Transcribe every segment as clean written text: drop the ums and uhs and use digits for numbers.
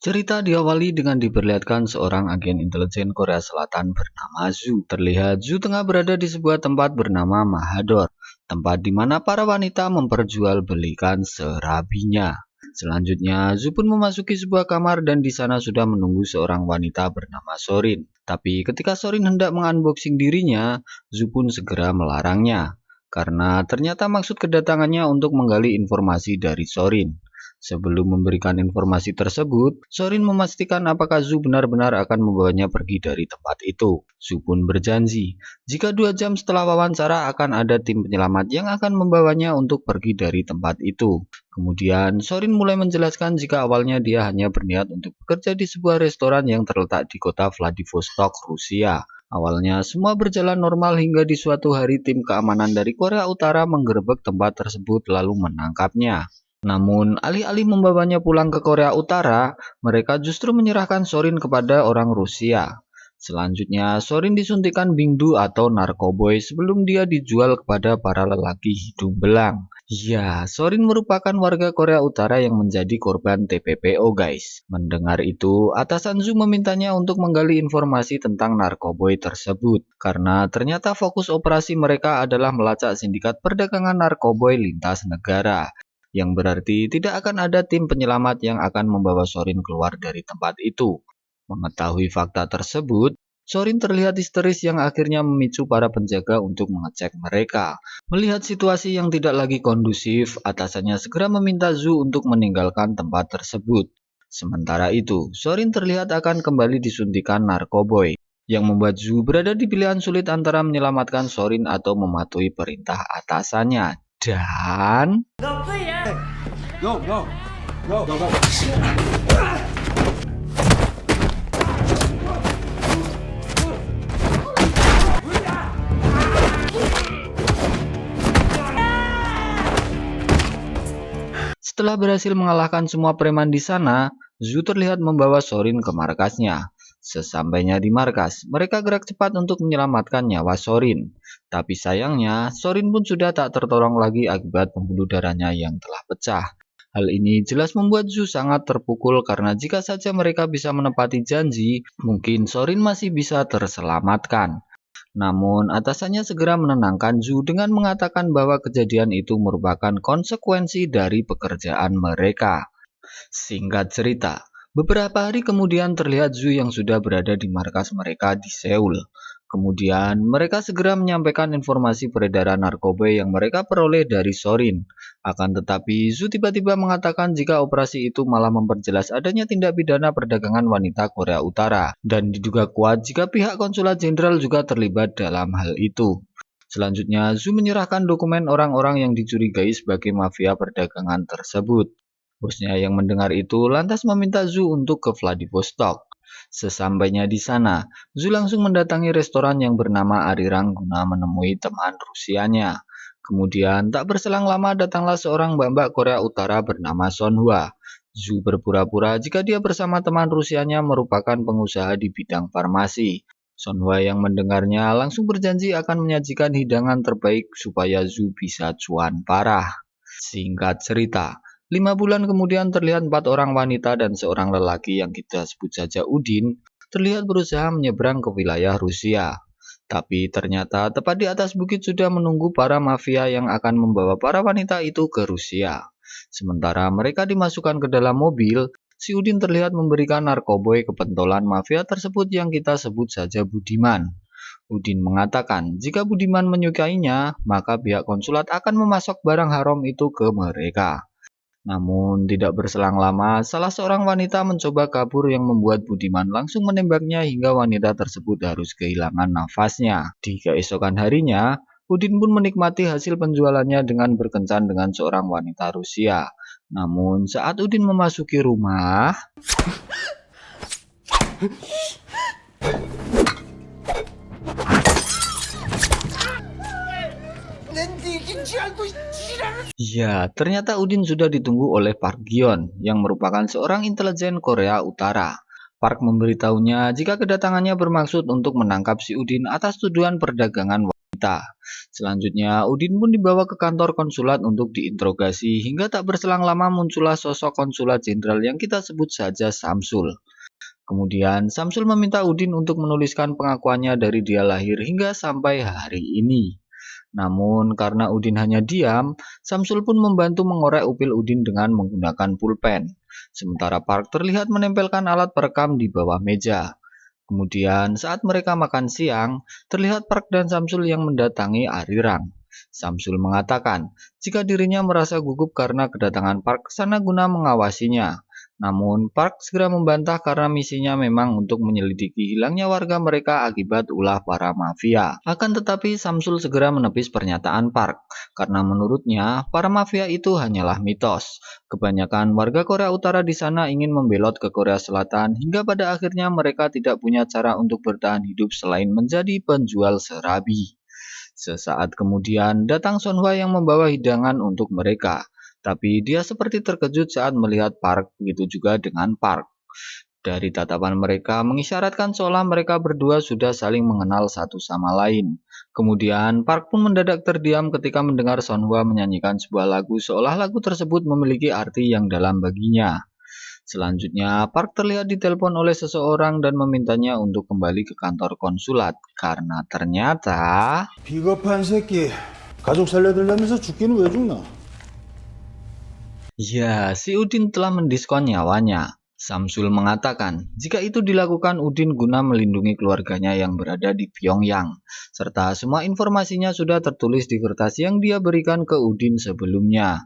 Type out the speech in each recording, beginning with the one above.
Cerita diawali dengan diperlihatkan seorang agen intelijen Korea Selatan bernama Zu. Terlihat Zu tengah berada di sebuah tempat bernama Mahador, tempat di mana para wanita memperjualbelikan serabinya. Selanjutnya, Zu pun memasuki sebuah kamar dan di sana sudah menunggu seorang wanita bernama Sorin. Tapi ketika Sorin hendak mengunboxing dirinya, Zu pun segera melarangnya. Karena ternyata maksud kedatangannya untuk menggali informasi dari Sorin. Sebelum memberikan informasi tersebut, Sorin memastikan apakah Zu benar-benar akan membawanya pergi dari tempat itu. Zu pun berjanji, jika 2 jam setelah wawancara akan ada tim penyelamat yang akan membawanya untuk pergi dari tempat itu. Kemudian, Sorin mulai menjelaskan jika awalnya dia hanya berniat untuk bekerja di sebuah restoran yang terletak di kota Vladivostok, Rusia. Awalnya semua berjalan normal hingga di suatu hari tim keamanan dari Korea Utara menggerebek tempat tersebut lalu menangkapnya. Namun, alih-alih membawanya pulang ke Korea Utara, mereka justru menyerahkan Sorin kepada orang Rusia. Selanjutnya, Sorin disuntikan bingdu atau narkoboy sebelum dia dijual kepada para lelaki hidung belang. Ya, Sorin merupakan warga Korea Utara yang menjadi korban TPPO, guys. Mendengar itu, atasan Zu memintanya untuk menggali informasi tentang narkoboy tersebut. Karena ternyata fokus operasi mereka adalah melacak sindikat perdagangan narkoboy lintas negara. Yang berarti tidak akan ada tim penyelamat yang akan membawa Sorin keluar dari tempat itu. Mengetahui fakta tersebut, Sorin terlihat histeris yang akhirnya memicu para penjaga untuk mengecek mereka. Melihat situasi yang tidak lagi kondusif, atasannya segera meminta Zu untuk meninggalkan tempat tersebut. Sementara itu, Sorin terlihat akan kembali disuntikan narkoboy, yang membuat Zu berada di pilihan sulit antara menyelamatkan Sorin atau mematuhi perintah atasannya. Dan setelah berhasil mengalahkan semua preman di sana, Zu terlihat membawa Sorin ke markasnya. Sesampainya di markas, mereka gerak cepat untuk menyelamatkan nyawa Sorin. Tapi sayangnya, Sorin pun sudah tak tertolong lagi akibat pembuluh darahnya yang telah pecah. Hal ini jelas membuat Zu sangat terpukul karena jika saja mereka bisa menepati janji, mungkin Sorin masih bisa terselamatkan. Namun, atasannya segera menenangkan Zu dengan mengatakan bahwa kejadian itu merupakan konsekuensi dari pekerjaan mereka. Singkat cerita, beberapa hari kemudian terlihat Zu yang sudah berada di markas mereka di Seoul. Kemudian, mereka segera menyampaikan informasi peredaran narkoba yang mereka peroleh dari Sorin. Akan tetapi, Zu tiba-tiba mengatakan jika operasi itu malah memperjelas adanya tindak pidana perdagangan wanita Korea Utara. Dan diduga kuat jika pihak konsulat jenderal juga terlibat dalam hal itu. Selanjutnya, Zu menyerahkan dokumen orang-orang yang dicurigai sebagai mafia perdagangan tersebut. Bosnya yang mendengar itu lantas meminta Zu untuk ke Vladivostok. Sesampainya di sana, Zu langsung mendatangi restoran yang bernama Arirang guna menemui teman Rusianya. Kemudian tak berselang lama datanglah seorang mbak-mbak Korea Utara bernama Sonhwa. Zu berpura-pura jika dia bersama teman Rusianya merupakan pengusaha di bidang farmasi. Sonhwa yang mendengarnya langsung berjanji akan menyajikan hidangan terbaik supaya Zu bisa cuan parah. Singkat cerita, 5 bulan kemudian terlihat 4 orang wanita dan seorang lelaki yang kita sebut saja Udin terlihat berusaha menyeberang ke wilayah Rusia. Tapi ternyata tepat di atas bukit sudah menunggu para mafia yang akan membawa para wanita itu ke Rusia. Sementara mereka dimasukkan ke dalam mobil, si Udin terlihat memberikan narkoboy ke pentolan mafia tersebut yang kita sebut saja Budiman. Udin mengatakan jika Budiman menyukainya, maka pihak konsulat akan memasok barang haram itu ke mereka. Namun tidak berselang lama, salah seorang wanita mencoba kabur yang membuat Budiman langsung menembaknya hingga wanita tersebut harus kehilangan nafasnya. Di keesokan harinya, Udin pun menikmati hasil penjualannya dengan berkencan dengan seorang wanita Rusia. Namun saat Udin memasuki rumah, ya, ternyata Udin sudah ditunggu oleh Park Gyeon yang merupakan seorang intelijen Korea Utara. Park memberitahunya jika kedatangannya bermaksud untuk menangkap si Udin atas tuduhan perdagangan Selanjutnya, Udin pun dibawa ke kantor konsulat untuk diinterogasi hingga tak berselang lama muncullah sosok konsulat jenderal yang kita sebut saja Samsul. Kemudian, Samsul meminta Udin untuk menuliskan pengakuannya dari dia lahir hingga sampai hari ini. Namun, karena Udin hanya diam, Samsul pun membantu mengorek upil Udin dengan menggunakan pulpen. Sementara Park terlihat menempelkan alat perekam di bawah meja. Kemudian, saat mereka makan siang, terlihat Park dan Samsul yang mendatangi Arirang. Samsul mengatakan jika dirinya merasa gugup karena kedatangan Park ke sana guna mengawasinya. Namun, Park segera membantah karena misinya memang untuk menyelidiki hilangnya warga mereka akibat ulah para mafia. Akan tetapi, Samsul segera menepis pernyataan Park, karena menurutnya, para mafia itu hanyalah mitos. Kebanyakan warga Korea Utara di sana ingin membelot ke Korea Selatan hingga pada akhirnya mereka tidak punya cara untuk bertahan hidup selain menjadi penjual serabi. Sesaat kemudian datang Son Hwa yang membawa hidangan untuk mereka. Tapi dia seperti terkejut saat melihat Park, begitu juga dengan Park. Dari tatapan mereka mengisyaratkan seolah mereka berdua sudah saling mengenal satu sama lain. Kemudian Park pun mendadak terdiam ketika mendengar Son Hwa menyanyikan sebuah lagu seolah lagu tersebut memiliki arti yang dalam baginya. Selanjutnya, Park terlihat ditelepon oleh seseorang dan memintanya untuk kembali ke kantor konsulat karena ternyata 비겁한 새끼. 가족 살려달라면서 죽기는 왜 죽나? ya, si Udin telah mendiskon nyawanya. Samsul mengatakan jika itu dilakukan Udin guna melindungi keluarganya yang berada di Pyongyang, serta semua informasinya sudah tertulis di kertas yang dia berikan ke Udin sebelumnya.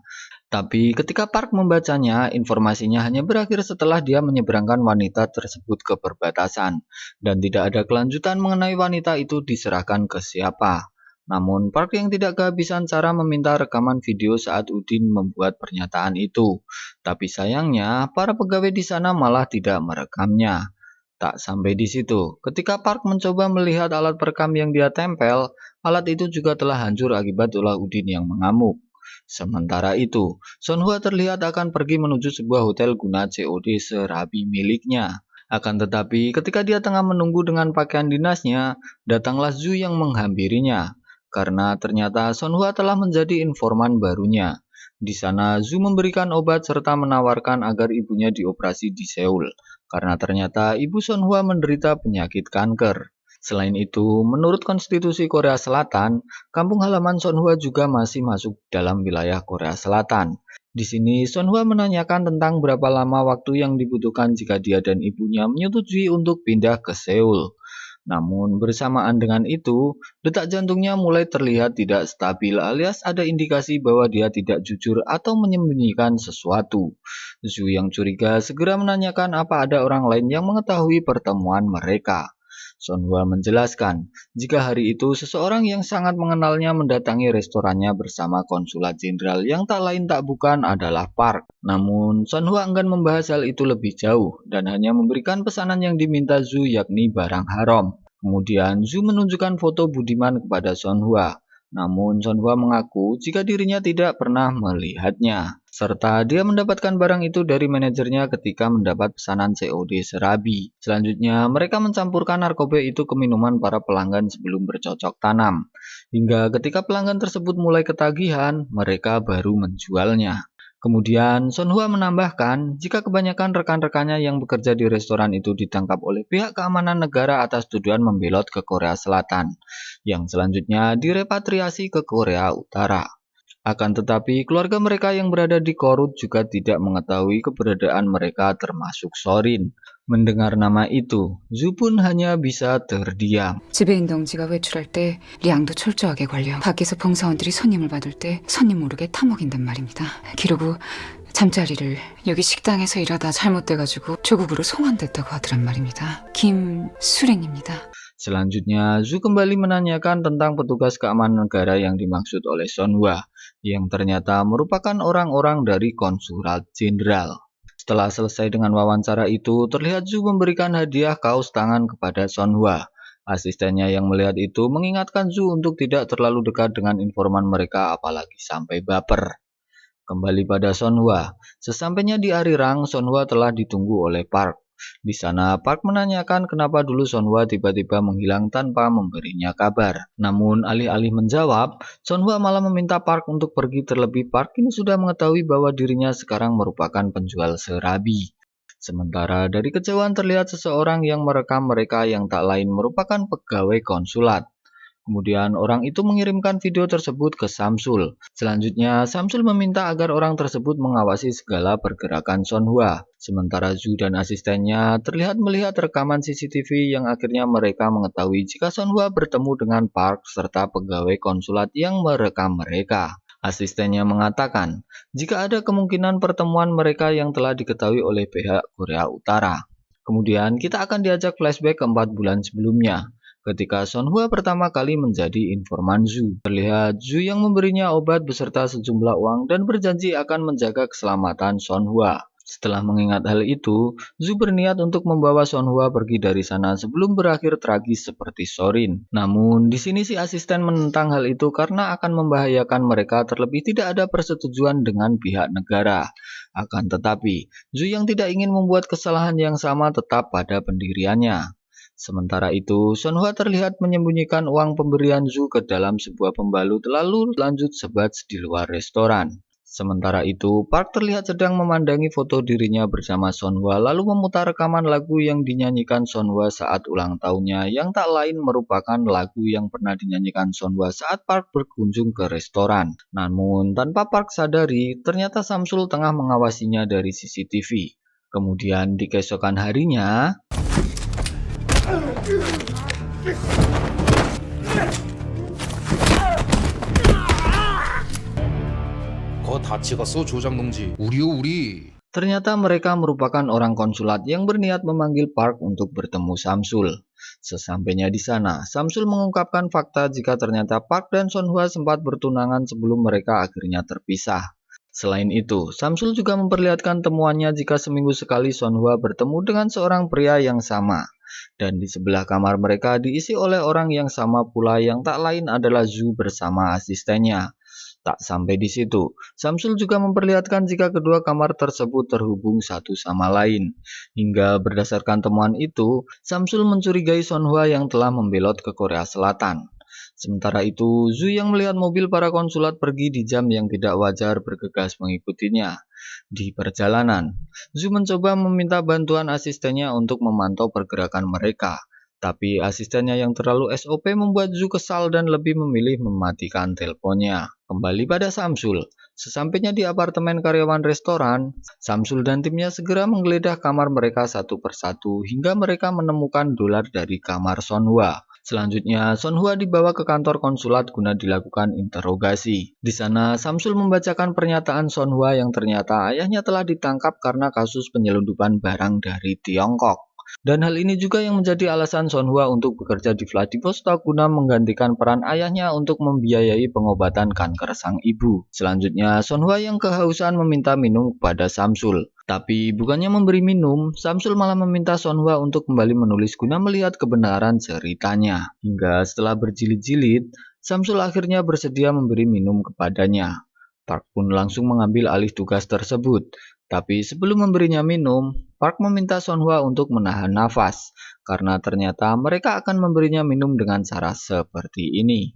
Tapi ketika Park membacanya, informasinya hanya berakhir setelah dia menyeberangkan wanita tersebut ke perbatasan, dan tidak ada kelanjutan mengenai wanita itu diserahkan ke siapa. Namun, Park yang tidak kehabisan cara meminta rekaman video saat Udin membuat pernyataan itu. Tapi sayangnya, para pegawai di sana malah tidak merekamnya. Tak sampai di situ, ketika Park mencoba melihat alat perekam yang dia tempel, alat itu juga telah hancur akibat ulah Udin yang mengamuk. Sementara itu, Son Hwa terlihat akan pergi menuju sebuah hotel guna COD serabi miliknya. Akan tetapi, ketika dia tengah menunggu dengan pakaian dinasnya, datanglah Zhu yang menghampirinya. Karena ternyata Son Hwa telah menjadi informan barunya. Di sana, Zhu memberikan obat serta menawarkan agar ibunya dioperasi di Seoul. Karena ternyata ibu Son Hwa menderita penyakit kanker. Selain itu, menurut konstitusi Korea Selatan, kampung halaman Son Hwa juga masih masuk dalam wilayah Korea Selatan. Di sini, Son Hwa menanyakan tentang berapa lama waktu yang dibutuhkan jika dia dan ibunya menyetujui untuk pindah ke Seoul. Namun, bersamaan dengan itu, detak jantungnya mulai terlihat tidak stabil alias ada indikasi bahwa dia tidak jujur atau menyembunyikan sesuatu. Zhu yang curiga segera menanyakan apa ada orang lain yang mengetahui pertemuan mereka. Son Hwa menjelaskan, jika hari itu seseorang yang sangat mengenalnya mendatangi restorannya bersama konsulat jenderal yang tak lain tak bukan adalah Park. Namun, Son Hwa enggan membahas hal itu lebih jauh dan hanya memberikan pesanan yang diminta Zhu yakni barang haram. Kemudian, Zhu menunjukkan foto Budiman kepada Son Hwa. Namun, Son Hwa mengaku jika dirinya tidak pernah melihatnya. Serta dia mendapatkan barang itu dari manajernya ketika mendapat pesanan COD serabi. Selanjutnya, mereka mencampurkan narkoba itu ke minuman para pelanggan sebelum bercocok tanam. Hingga ketika pelanggan tersebut mulai ketagihan, mereka baru menjualnya. Kemudian, Son Hwa menambahkan jika kebanyakan rekan-rekannya yang bekerja di restoran itu ditangkap oleh pihak keamanan negara atas tuduhan membelot ke Korea Selatan, yang selanjutnya direpatriasi ke Korea Utara. Akan tetapi, keluarga mereka yang berada di Korut juga tidak mengetahui keberadaan mereka termasuk Sorin. Mendengar nama itu, Zhu pun hanya bisa terdiam. 지배인 동지가 외출할 때 량도 철저하게 관리하고 밖에서 봉사원들이 손님을 받을 때 손님 모르게 타먹인단 말입니다. 기록 후 잠자리를 여기 식당에서 일하다 잘못돼가지고 조국으로 송환됐다고 하더란 말입니다. 김수린입니다. Selanjutnya, Zhu kembali menanyakan tentang petugas keamanan negara yang dimaksud oleh Son Hwa, yang ternyata merupakan orang-orang dari konsulat jenderal. Setelah selesai dengan wawancara itu, terlihat Zhu memberikan hadiah kaos tangan kepada Son Hwa. Asistennya yang melihat itu mengingatkan Zhu untuk tidak terlalu dekat dengan informan mereka apalagi sampai baper. Kembali pada Son Hwa, sesampainya di Arirang, Son Hwa telah ditunggu oleh Park. Di sana Park menanyakan kenapa dulu Sonhwa tiba-tiba menghilang tanpa memberinya kabar. Namun alih-alih menjawab, Sonhwa malah meminta Park untuk pergi terlebih Park ini sudah mengetahui bahwa dirinya sekarang merupakan penjual serabi. Sementara dari kejauhan terlihat seseorang yang merekam mereka yang tak lain merupakan pegawai konsulat. Kemudian orang itu mengirimkan video tersebut ke Samsul. Selanjutnya, Samsul meminta agar orang tersebut mengawasi segala pergerakan Sonhwa. Sementara Zhu dan asistennya terlihat melihat rekaman CCTV yang akhirnya mereka mengetahui jika Sonhwa bertemu dengan Park serta pegawai konsulat yang merekam mereka. Asistennya mengatakan, jika ada kemungkinan pertemuan mereka yang telah diketahui oleh pihak Korea Utara. Kemudian kita akan diajak flashback ke 4 bulan sebelumnya. Ketika Sonhwa pertama kali menjadi informan Zhu, terlihat Zhu yang memberinya obat beserta sejumlah uang dan berjanji akan menjaga keselamatan Sonhwa. Setelah mengingat hal itu, Zhu berniat untuk membawa Sonhwa pergi dari sana sebelum berakhir tragis seperti Sorin. Namun, di sini si asisten menentang hal itu karena akan membahayakan mereka, terlebih tidak ada persetujuan dengan pihak negara. Akan tetapi, Zhu yang tidak ingin membuat kesalahan yang sama tetap pada pendiriannya. Sementara itu, Sonhwa terlihat menyembunyikan uang pemberian Zhu ke dalam sebuah pembalut lalu lanjut sebat di luar restoran. Sementara itu, Park terlihat sedang memandangi foto dirinya bersama Sonhwa lalu memutar rekaman lagu yang dinyanyikan Sonhwa saat ulang tahunnya yang tak lain merupakan lagu yang pernah dinyanyikan Sonhwa saat Park berkunjung ke restoran. Namun, tanpa Park sadari, ternyata Samsul tengah mengawasinya dari CCTV. Kemudian di keesokan harinya, 거 다 찍었어, 조장 동지. 우리요, 우리. ternyata mereka merupakan orang konsulat yang berniat memanggil Park untuk bertemu Samsul. Sesampainya di sana, Samsul mengungkapkan fakta jika ternyata Park dan Sonhwa sempat bertunangan sebelum mereka akhirnya terpisah. Selain itu, Samsul juga memperlihatkan temuannya jika seminggu sekali Sonhwa bertemu dengan seorang pria yang sama. Dan di sebelah kamar mereka diisi oleh orang yang sama pula yang tak lain adalah Zhu bersama asistennya. Tak sampai di situ, Samsul juga memperlihatkan jika kedua kamar tersebut terhubung satu sama lain. Hingga berdasarkan temuan itu, Samsul mencurigai Sonhwa yang telah membelot ke Korea Selatan. Sementara itu, Zhu yang melihat mobil para konsulat pergi di jam yang tidak wajar bergegas mengikutinya. Di perjalanan, Zhu mencoba meminta bantuan asistennya untuk memantau pergerakan mereka. Tapi asistennya yang terlalu SOP membuat Zhu kesal dan lebih memilih mematikan teleponnya. Kembali pada Samsul, sesampainya di apartemen karyawan restoran, Samsul dan timnya segera menggeledah kamar mereka satu persatu hingga mereka menemukan dolar dari kamar Sonhwa. Selanjutnya, Sonhwa dibawa ke kantor konsulat guna dilakukan interogasi. Di sana, Samsul membacakan pernyataan Sonhwa yang ternyata ayahnya telah ditangkap karena kasus penyelundupan barang dari Tiongkok. Dan hal ini juga yang menjadi alasan Sonhwa untuk bekerja di Vladivostok guna menggantikan peran ayahnya untuk membiayai pengobatan kanker sang ibu. Selanjutnya, Sonhwa yang kehausan meminta minum kepada Samsul. Tapi bukannya memberi minum, Samsul malah meminta Sonhwa untuk kembali menulis guna melihat kebenaran ceritanya. Hingga setelah berjilid-jilid, Samsul akhirnya bersedia memberi minum kepadanya. Park pun langsung mengambil alih tugas tersebut. Tapi sebelum memberinya minum, Park meminta Sonhwa untuk menahan nafas, karena ternyata mereka akan memberinya minum dengan cara seperti ini.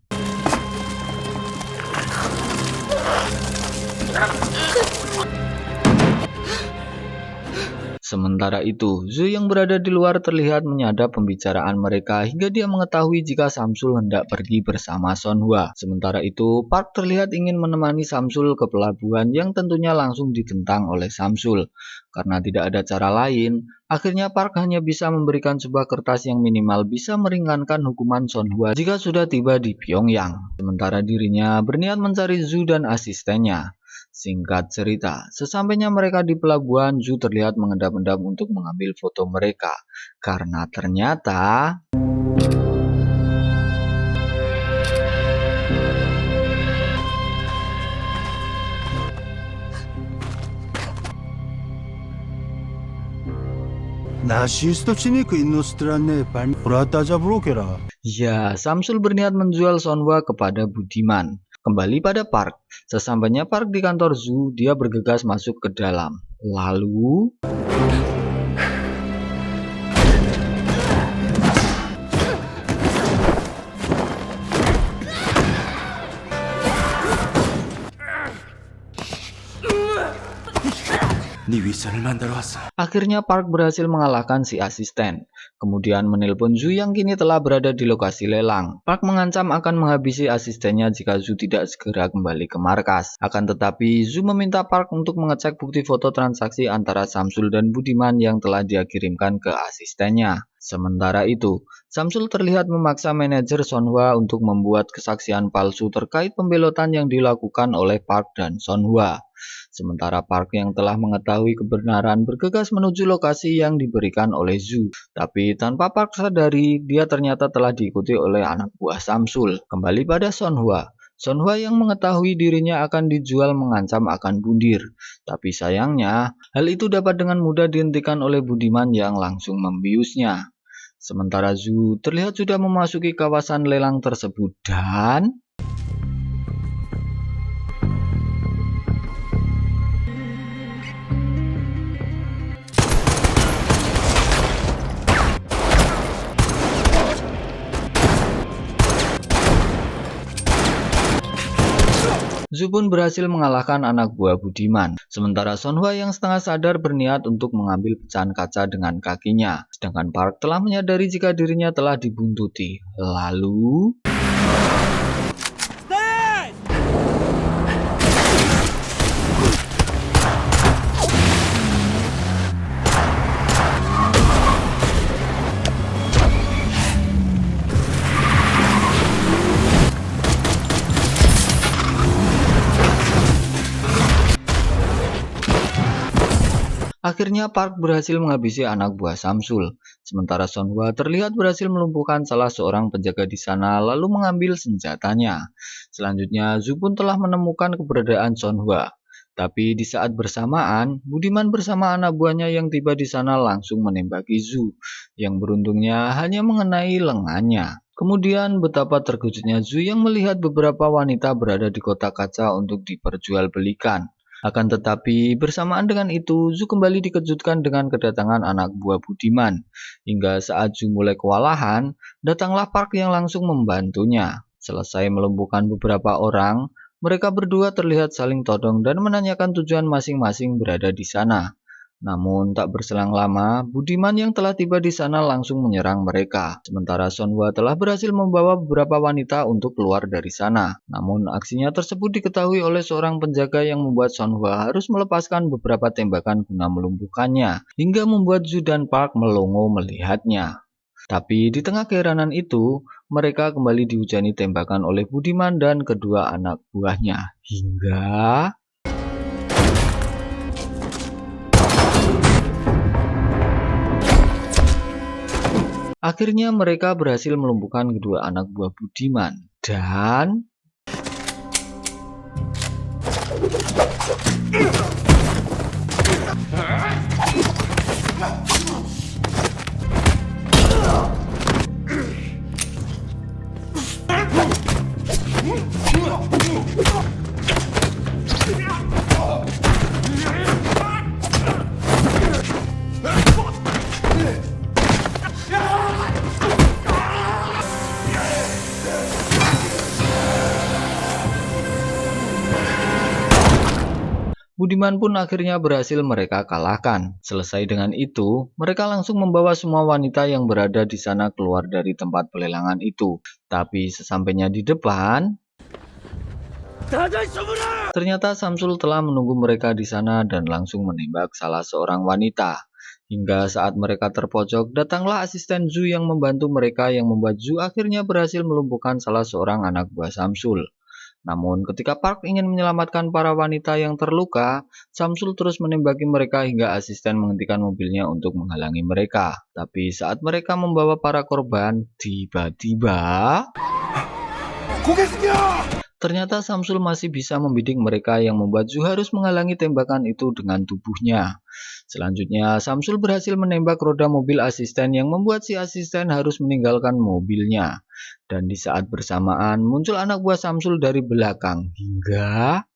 Sementara itu, Zhu yang berada di luar terlihat menyadap pembicaraan mereka hingga dia mengetahui jika Samsul hendak pergi bersama Sonhwa. Sementara itu, Park terlihat ingin menemani Samsul ke pelabuhan yang tentunya langsung ditentang oleh Samsul. Karena tidak ada cara lain, akhirnya Park hanya bisa memberikan sebuah kertas yang minimal bisa meringankan hukuman Sonhwa jika sudah tiba di Pyongyang. Sementara dirinya berniat mencari Zhu dan asistennya. Singkat cerita, sesampainya mereka di pelabuhan, Zhu terlihat mengendap-endap untuk mengambil foto mereka. Karena ternyata 나시스토치니 그 인노스트란네 발 브라따자 브로케라. ya, Samsul berniat menjual Sonhwa kepada Budiman. Kembali pada Park, sesampainya Park di kantor Zhu, dia bergegas masuk ke dalam. Lalu 네 윗선을 만들어 왔어. Akhirnya Park berhasil mengalahkan si asisten, kemudian menelpon Zhu yang kini telah berada di lokasi lelang. Park mengancam akan menghabisi asistennya jika Zhu tidak segera kembali ke markas. Akan tetapi Zhu meminta Park untuk mengecek bukti foto transaksi antara Samsul dan Budiman yang telah dia kirimkan ke asistennya. Sementara itu, Samsul terlihat memaksa manajer Sonhwa untuk membuat kesaksian palsu terkait pembelotan yang dilakukan oleh Park dan Sonhwa. Sementara Park yang telah mengetahui kebenaran bergegas menuju lokasi yang diberikan oleh Zhu. Tapi tanpa Park sadari, dia ternyata telah diikuti oleh anak buah Samsul. Kembali pada Sonhwa. Sonhwa yang mengetahui dirinya akan dijual mengancam akan bundir. Tapi sayangnya, hal itu dapat dengan mudah dihentikan oleh Budiman yang langsung membiusnya. Sementara Zhu terlihat sudah memasuki kawasan lelang tersebut dan... Zhu pun berhasil mengalahkan anak buah Budiman. Sementara Sonhwa yang setengah sadar berniat untuk mengambil pecahan kaca dengan kakinya. Sedangkan Park telah menyadari jika dirinya telah dibuntuti. Lalu... Akhirnya Park berhasil menghabisi anak buah Samsul. Sementara Sonhwa terlihat berhasil melumpuhkan salah seorang penjaga di sana lalu mengambil senjatanya. Selanjutnya Zhu pun telah menemukan keberadaan Sonhwa. Tapi di saat bersamaan, Budiman bersama anak buahnya yang tiba di sana langsung menembaki Zhu, yang beruntungnya hanya mengenai lengannya. Kemudian betapa terkejutnya Zhu yang melihat beberapa wanita berada di kotak kaca untuk diperjualbelikan. Akan tetapi bersamaan dengan itu Zhu kembali dikejutkan dengan kedatangan anak buah Budiman. Hingga saat Zhu mulai kewalahan, datanglah Park yang langsung membantunya. Selesai melumpuhkan beberapa orang, mereka berdua terlihat saling todong dan menanyakan tujuan masing-masing berada di sana. Namun tak berselang lama, Budiman yang telah tiba di sana langsung menyerang mereka. Sementara Sonhwa telah berhasil membawa beberapa wanita untuk keluar dari sana. Namun aksinya tersebut diketahui oleh seorang penjaga yang membuat Sonhwa harus melepaskan beberapa tembakan guna melumpuhkannya. Hingga membuat Zhu dan Park melongo melihatnya. Tapi di tengah keheranan itu, mereka kembali dihujani tembakan oleh Budiman dan kedua anak buahnya. Hingga... akhirnya mereka berhasil melumpuhkan kedua anak buah Budiman dan... Budiman pun akhirnya berhasil mereka kalahkan. Selesai dengan itu, mereka langsung membawa semua wanita yang berada di sana keluar dari tempat pelelangan itu. Tapi sesampainya di depan, ternyata Samsul telah menunggu mereka di sana dan langsung menembak salah seorang wanita. Hingga saat mereka terpojok, datanglah asisten Zhu yang membantu mereka yang membuat Zhu akhirnya berhasil melumpuhkan salah seorang anak buah Samsul. Namun ketika Park ingin menyelamatkan para wanita yang terluka, Samsul terus menembaki mereka hingga asisten menghentikan mobilnya untuk menghalangi mereka. Tapi saat mereka membawa para korban, tiba-tiba... ternyata Samsul masih bisa membidik mereka yang membuat Zhu harus menghalangi tembakan itu dengan tubuhnya. Selanjutnya, Samsul berhasil menembak roda mobil asisten yang membuat si asisten harus meninggalkan mobilnya. Dan di saat bersamaan, muncul anak buah Samsul dari belakang hingga...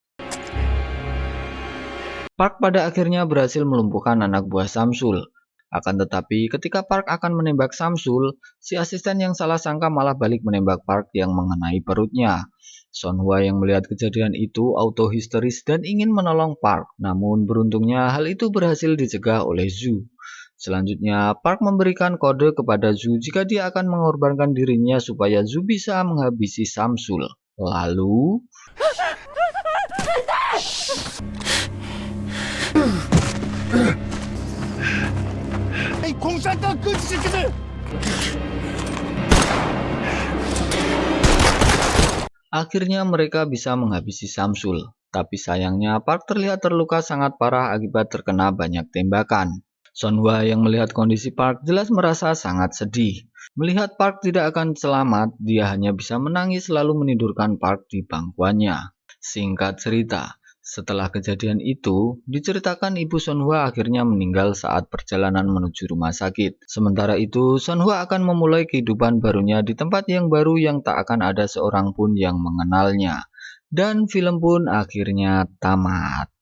Park pada akhirnya berhasil melumpuhkan anak buah Samsul. Akan tetapi ketika Park akan menembak Samsul, si asisten yang salah sangka malah balik menembak Park yang mengenai perutnya. Sonhwa yang melihat kejadian itu auto histeris dan ingin menolong Park, namun beruntungnya hal itu berhasil dicegah oleh Zhu. Selanjutnya, Park memberikan kode kepada Zhu jika dia akan mengorbankan dirinya supaya Zhu bisa menghabisi Samsul. Lalu, akhirnya mereka bisa menghabisi Samsul. Tapi sayangnya Park terlihat terluka sangat parah akibat terkena banyak tembakan. Sonhwa yang melihat kondisi Park jelas merasa sangat sedih. Melihat Park tidak akan selamat, dia hanya bisa menangis lalu menidurkan Park di bangkuannya. Singkat cerita, setelah kejadian itu, diceritakan ibu Sonhwa akhirnya meninggal saat perjalanan menuju rumah sakit. Sementara itu, Sonhwa akan memulai kehidupan barunya di tempat yang baru yang tak akan ada seorang pun yang mengenalnya. Dan film pun akhirnya tamat.